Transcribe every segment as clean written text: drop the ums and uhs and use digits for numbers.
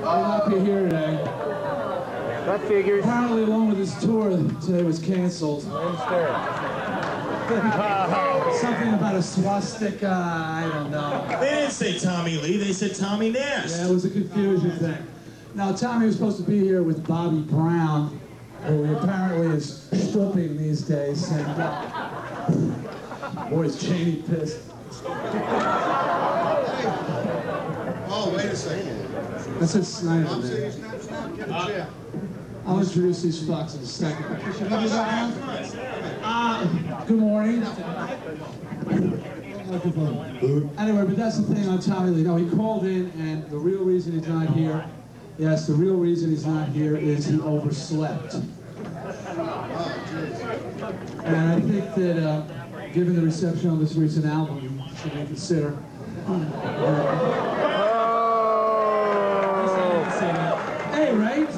happy you're here today. That figures. Apparently, along with his tour, today was canceled. Something about a swastika, I don't know. They didn't say Tommy Lee, they said Tommy Nast. Yeah, it was a confusion thing. Now, Tommy was supposed to be here with Bobby Brown, who apparently is stripping these days, and boy, is Cheney pissed. Oh, wait a second. That's Dee Snider. I'm saying snap, get a chair. I'll introduce these fucks in a second. Good morning. Anyway, but that's the thing on Tommy Lee. No, he called in, and the real reason he's not here, yes, the real reason he's not here is he overslept. And I think that, given the reception on this recent album, you should reconsider. Hey, right?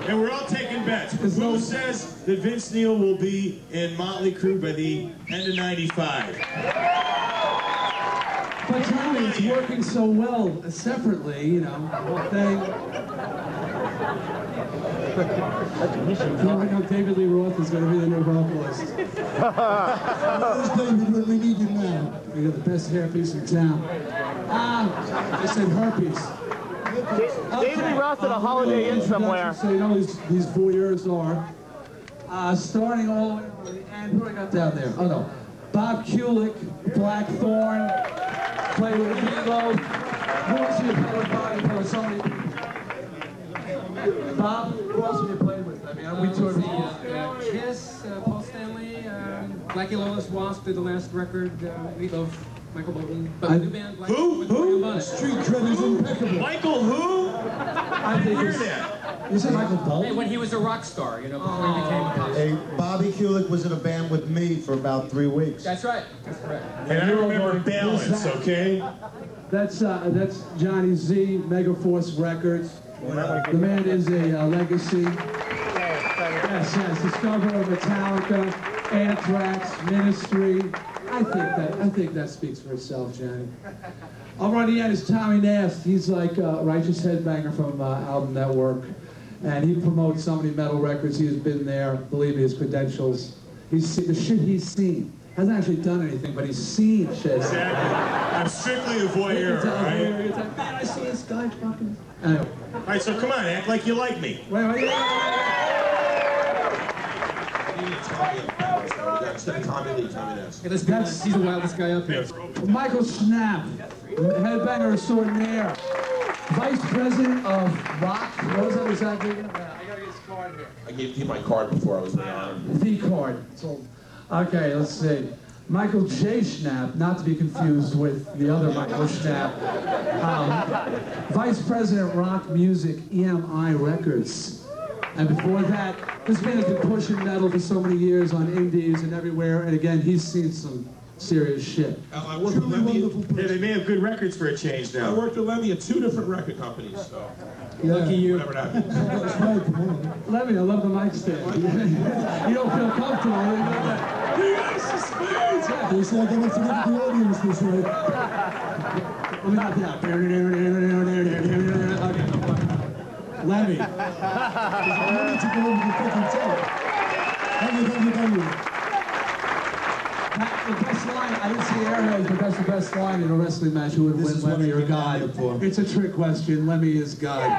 And we're all taking bets. Who says that Vince Neil will be in Motley Crue by the end of '95? But Tommy, it's working so well separately, you know, the whole thing. I know David Lee Roth is going to be the new vocalist. Who's David when we need him now? We got the best hairpiece in town. I said herpes. David Lee Roth at a Holiday Inn somewhere. So you know these voyeurs are. Starting all the way from the end. Who do I got down there? Oh no. Bob Kulick, Blackthorn, played with Meatloaf. Who else have you played with? Bob? You played with so many people. Bob, who else have you played with? I mean, we toured with Kiss, Paul Stanley, Blackie Lawless, Wasp did the last record, Meatloaf, Michael Bolton. But the new band, Black Who? Street cred is impeccable. Michael who? I think Hear it's... that? You said Michael Hey, Bolton? when he was a rock star, you know, before he became a pop star. Hey, Bobby Kulick was in a band with me for about 3 weeks. That's right. That's correct. And I remember Balance, okay? That's Johnny Z, Megaforce Records. The man is a legacy. Yes, discoverer of Metallica, Anthrax, Ministry. I think that speaks for itself, Johnny. Over on the end is Tommy Nast. He's like a righteous headbanger from Album Network, and he promotes so many metal records. He has been there. Believe me, his credentials. The shit he's seen. Hasn't actually done anything, but he's seen shit. Exactly. I'm strictly a voyeur, right? It's like, man, I see this guy fucking... Anyway. All right, so come on, act like you like me. Wait. Tommy Lee, Tommy Nast. Hey, let's be honest, he's the wildest guy up here. Michael Schnapp, headbanger extraordinaire, Vice President of Rock. What was that exactly? I gotta get his card here. I gave you my card before I was in the honor. The card. Okay, let's see. Michael J. Schnapp, not to be confused with the other Michael Schnapp. Vice President Rock Music, EMI Records. And before that, this man has been pushing metal for so many years on indies and everywhere. And again, he's seen some serious shit. I worked with Lemmy. Yeah, they may have good records for a change now. I worked with Lemmy at 2 different record companies, so Lucky you. whatever that means. Lemmy, I love the mic stand. You don't feel comfortable. You know that. They said I got to get the audience this way. Let me not that. Okay. Lemmy. I wanted to go over the fucking tape. Thank you. The best line, I didn't see Airheads, but that's the best line in a wrestling match. Who would win, Lemmy or God? It's a trick question. Lemmy is God.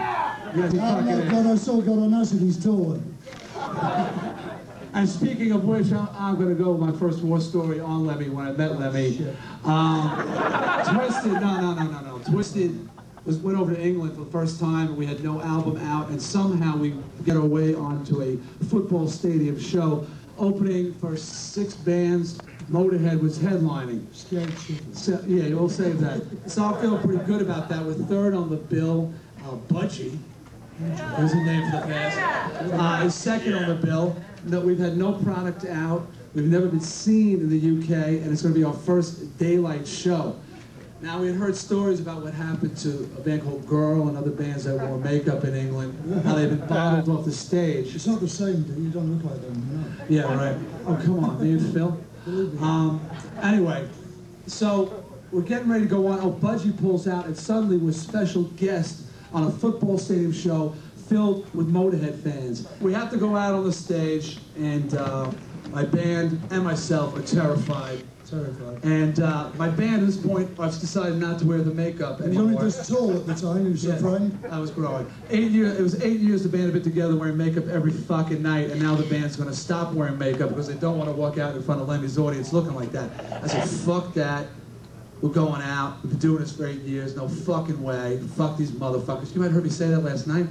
Yes, he fucking is. God, I saw God on us and he's taller. And speaking of which, I'm going to go with my first war story on Lemmy when I met Lemmy. Twisted, no. Twisted went over to England for the first time, and we had no album out, and somehow we get our way onto a football stadium show, opening for 6 bands. Motorhead was headlining. So, yeah, we'll save that. So I feel pretty good about that. We're 3rd on the bill. Budgie, there's a name for the band, is 2nd on the bill. No, we've had no product out. We've never been seen in the UK, and it's going to be our first daylight show. Now, we had heard stories about what happened to a band called Girl and other bands that wore makeup in England, how they've been bottled off the stage. It's not the same, dude. You don't look like them. No. Yeah, right. Oh, come on, me and Phil. Anyway, so we're getting ready to go on. Oh, Budgie pulls out, and suddenly we're special guest on a football stadium show filled with Motorhead fans. We have to go out on the stage, and my band and myself are terrified. And my band at this point, I've decided not to wear the makeup anymore. You were only this tall at the time, you were so frightened. I was growing. 8 years, it was 8 years the band had been together wearing makeup every fucking night, and now the band's gonna stop wearing makeup because they don't want to walk out in front of Lemmy's audience looking like that. I said, fuck that. We're going out. We've been doing this for 8 years. No fucking way. Fuck these motherfuckers. You might have heard me say that last night.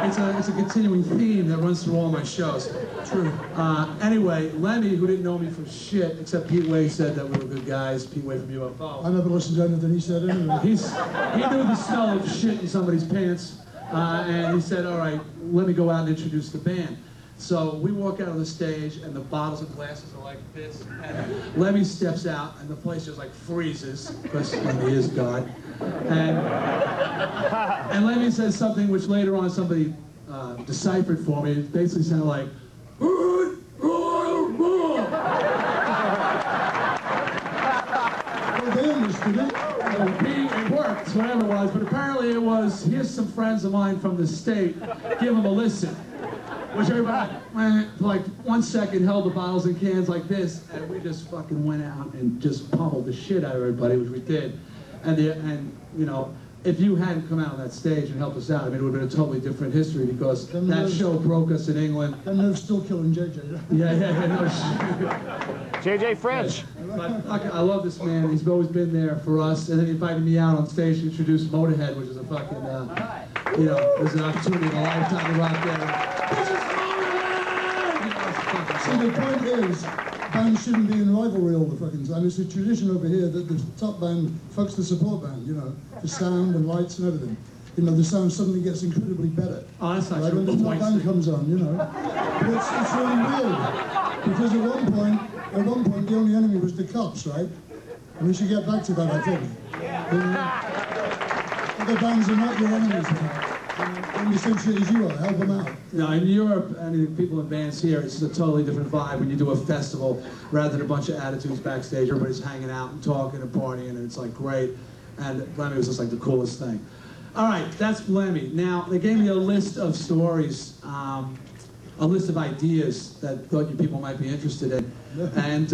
It's a continuing theme that runs through all my shows. True. Anyway, Lemmy, who didn't know me for shit, except Pete Way said that we were good guys. Pete Way from UFO. I never listened to anything he said anyway. He knew the smell of shit in somebody's pants, and he said, all right, let me go out and introduce the band. So we walk out on the stage, and the bottles and glasses are like this, and Lemmy steps out, and the place just like freezes, because Lemmy is God. And Lemmy says something which later on somebody deciphered for me. It basically sounded like, well, they understood it. It worked, whatever it was, but apparently it was, here's some friends of mine from the state, give them a listen. Which everybody, for like 1 second, held the bottles and cans like this, and we just fucking went out and just pummeled the shit out of everybody, which we did. And you know, if you hadn't come out on that stage and helped us out, I mean, it would have been a totally different history, because that show broke us in England. And they're still killing JJ. Yeah, no shit. JJ French. But I love this man. He's always been there for us. And then he invited me out on stage to introduce Motorhead, which is a fucking, you know, there's an opportunity in a lifetime to go out there. See, the point is, bands shouldn't be in rivalry all the fucking time. It's a tradition over here that the top band fucks the support band, you know, for sound and lights and everything. You know, the sound suddenly gets incredibly better. Oh, that's not right? true. When the top band comes on, you know. But it's really weird. Because at one point, the only enemy was the cops, right? And we should get back to that, I think. Other bands are not your enemies now. And the same shit as you are, help them out. No, in Europe, and the people in bands here, it's a totally different vibe when you do a festival rather than a bunch of attitudes backstage. Everybody's hanging out and talking and partying, and it's like great. And Lemmy was just like the coolest thing. All right, that's Lemmy. Now, they gave me a list of stories, a list of ideas that thought you people might be interested in. And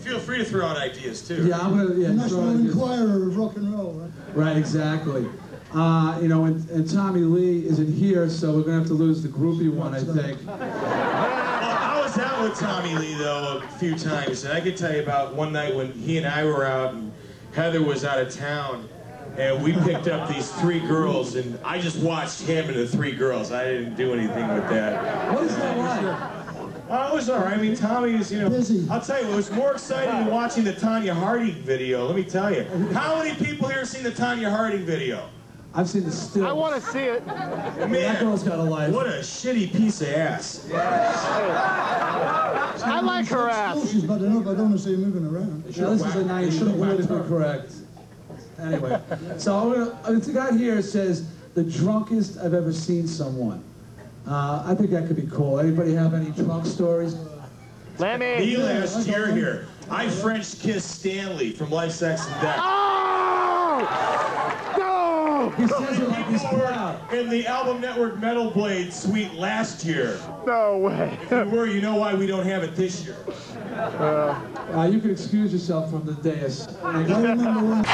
feel free to throw out ideas too. yeah, I'm gonna National Enquirer of rock and roll, right? Right, exactly. You know, and Tommy Lee isn't here, so we're gonna have to lose the groupie one, I think. Well, I was out with Tommy Lee though a few times, and I can tell you about one night when he and I were out, and Heather was out of town, and we picked up these 3 girls, and I just watched him and the 3 girls. I didn't do anything with that. What is that like? Oh, it was all right. I mean, Tommy is, you know, Busy. I'll tell you, it was more exciting than watching the Tanya Harding video, let me tell you. How many people here have seen the Tanya Harding video? I've seen the still. I want to see it. Man, that girl's got a life. what a shitty piece of ass. I like her Oh, ass. she's bad enough, I don't want to see her moving around. Now, this is a nice, politically correct. Anyway, so the guy here says, the drunkest I've ever seen someone. I think that could be cool. Anybody have any drunk stories? Lemmy. Me last year here, I French kissed Stanley from Life, Sex, and Death. Oh! No! He says it like he's People were proud. in the Album Network Metal Blade suite last year. No way. If we were, you know why we don't have it this year. You can excuse yourself from the dais. I remember when...